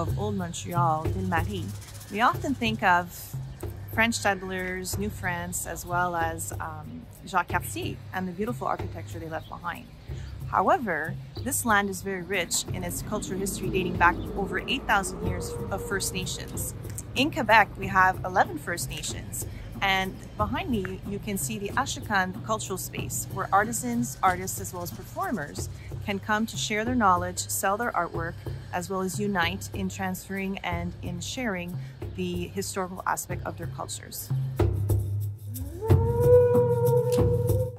of Old Montreal, Ville-Marie, we often think of French settlers, New France, as well as Jacques Cartier and the beautiful architecture they left behind. However, this land is very rich in its cultural history dating back over 8,000 years of First Nations. In Quebec, we have 11 First Nations, and behind me you can see the Ashukan cultural space where artisans, artists, as well as performers can come to share their knowledge, sell their artwork, as well as unite in transferring and in sharing the historical aspect of their cultures.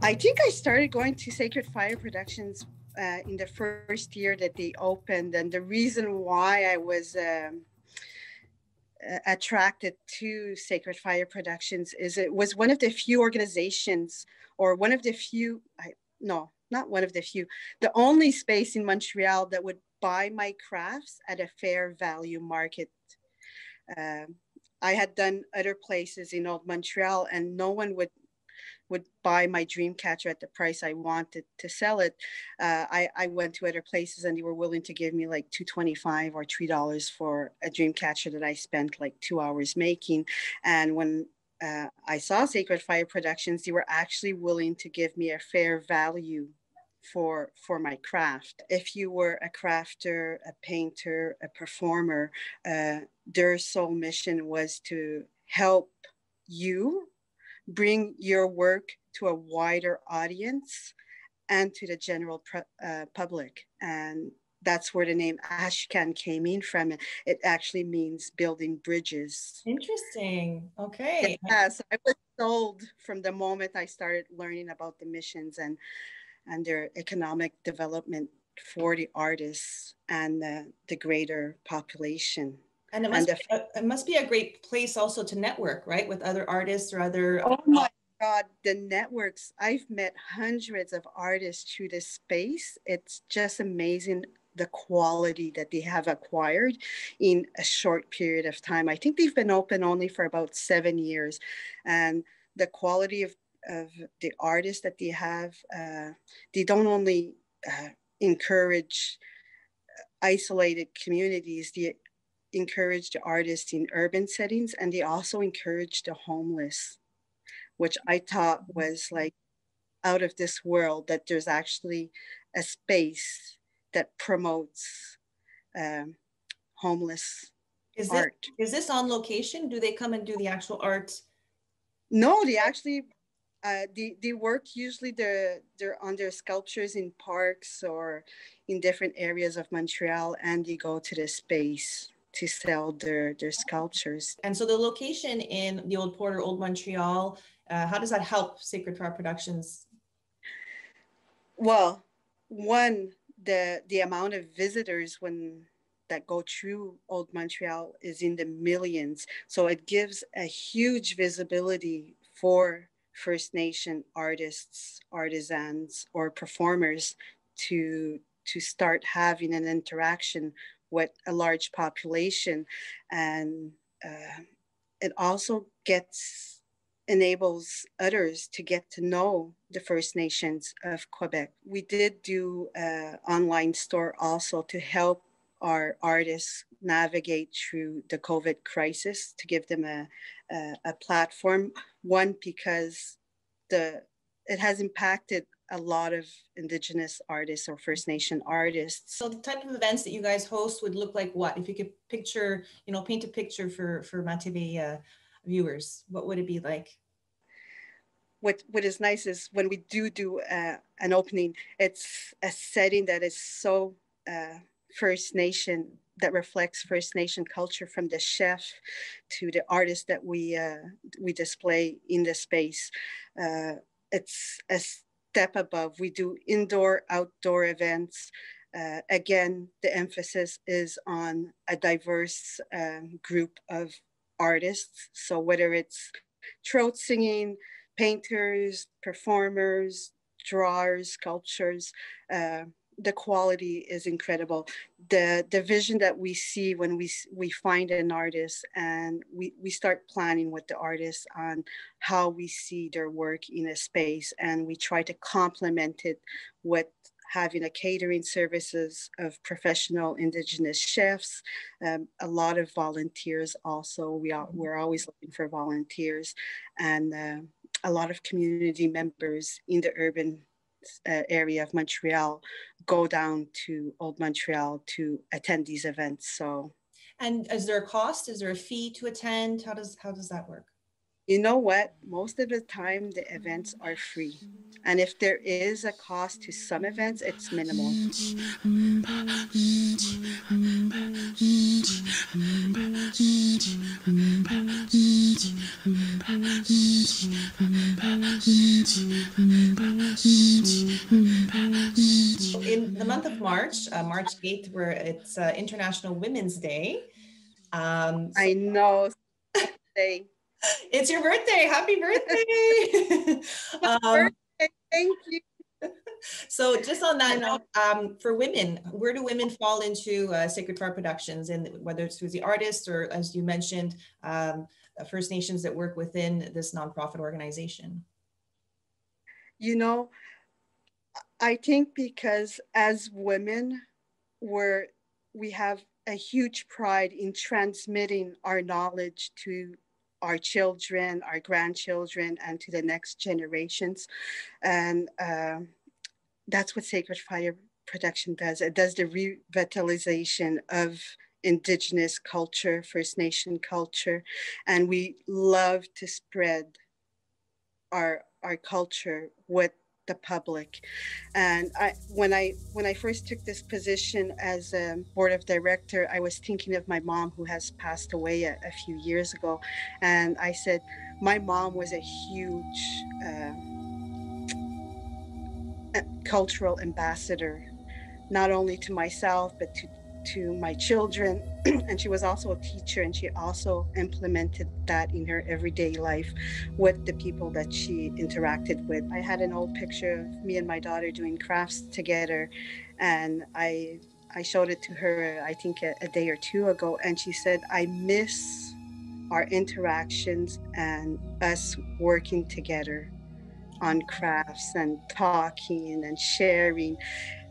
I think I started going to Sacred Fire Productions in the first year that they opened, and the reason why I was attracted to Sacred Fire Productions is it was one of the few organizations, or one of the few, no, not one of the few, the only space in Montreal that would buy my crafts at a fair value market. I had done other places in Old Montreal and no one would buy my dream catcher at the price I wanted to sell it. I went to other places and they were willing to give me like $2.25 or $3 for a dream catcher that I spent like 2 hours making. And when I saw Sacred Fire Productions, they were actually willing to give me a fair value for my craft. If you were a crafter, a painter, a performer, their sole mission was to help you bring your work to a wider audience and to the general public. And that's where the name Ashukan came in from. It actually means building bridges. Interesting. Okay. Yes, I was sold from the moment I started learning about the missions and their economic development for the artists and the greater population. And it must be a great place also to network, right? With other artists or other... Oh my God, the networks. I've met hundreds of artists through this space. It's just amazing the quality that they have acquired in a short period of time. I think they've been open only for about 7 years. And the quality of the artists that they have, they don't only encourage isolated communities, they encourage the artists in urban settings, and they also encourage the homeless, which I thought was like out of this world, that there's actually a space that promotes homeless art. Is this on location? Do they come and do the actual art? No, they actually, they work usually, they're on their sculptures in parks or in different areas of Montreal, and they go to the space to sell their sculptures. And so the location in the Old Port or Old Montreal, how does that help Sacred Fire Productions? Well, one, the amount of visitors that go through Old Montreal is in the millions. So it gives a huge visibility for First Nation artists, artisans, or performers to start having an interaction with a large population. And it also enables others to get to know the First Nations of Quebec. We did do an online store also to help our artists navigate through the COVID crisis, to give them a platform. One, because it has impacted a lot of Indigenous artists or First Nation artists. So the type of events that you guys host would look like what? If you could picture, paint a picture for MAtv viewers, what would it be like? What is nice is when we do an opening, it's a setting that is so First Nation, that reflects First Nation culture, from the chef to the artists that we display in the space. It's a step above. We do indoor, outdoor events. Again, the emphasis is on a diverse group of artists. So whether it's throat singing, painters, performers, drawers, sculptures, the quality is incredible. The vision that we see when we find an artist, and we start planning with the artist on how we see their work in a space, and we try to complement it with having a catering services of professional Indigenous chefs, a lot of volunteers also. We're always looking for volunteers, and a lot of community members in the urban area of Montreal go down to Old Montreal to attend these events. So, and is there a cost? Is there a fee to attend? How does that work? You know what? Most of the time, the events are free. And if there is a cost to some events, it's minimal. In the month of March, March 8th, where it's International Women's Day. I know. It's your birthday. Happy birthday. Birthday. Thank you. So just on that note, for women, where do women fall into Sacred Fire Productions, and whether it's through the artists or, as you mentioned, First Nations that work within this nonprofit organization? You know, I think because as women, we have a huge pride in transmitting our knowledge to our children, our grandchildren, and to the next generations. And that's what Sacred Fire Production does. It does the revitalization of Indigenous culture, First Nation culture, and we love to spread our culture with the public. And when I first took this position as a board of director, I was thinking of my mom, who has passed away a few years ago. And I said, my mom was a huge cultural ambassador, not only to myself, but to my children. And she was also a teacher, and she also implemented that in her everyday life with the people that she interacted with. I had an old picture of me and my daughter doing crafts together, and I showed it to her, I think a day or two ago, and she said, I miss our interactions and us working together on crafts and talking and sharing,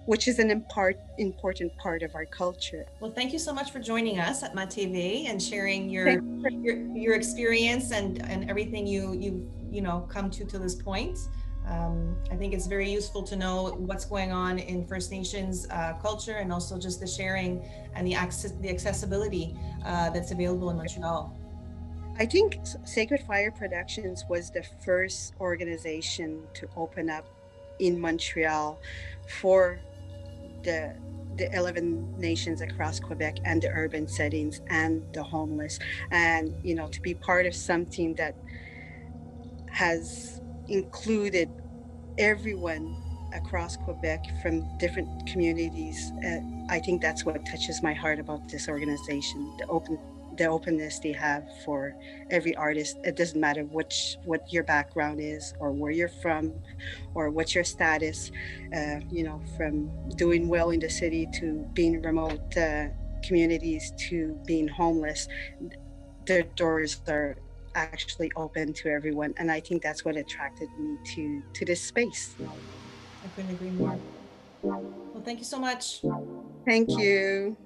which is an important part of our culture. Well, thank you so much for joining us at MAtv and sharing your experience and everything you've come to this point. I think it's very useful to know what's going on in First Nations culture, and also just the sharing and the accessibility that's available in Montreal. I think Sacred Fire Productions was the first organization to open up in Montreal for the 11 nations across Quebec and the urban settings and the homeless. And, to be part of something that has included everyone across Quebec from different communities, I think that's what touches my heart about this organization, the openness they have for every artist. It doesn't matter what your background is, or where you're from, or what's your status, from doing well in the city to being remote communities to being homeless. Their doors are actually open to everyone, and I think that's what attracted me to this space. I couldn't agree more. Well, thank you so much. Thank you.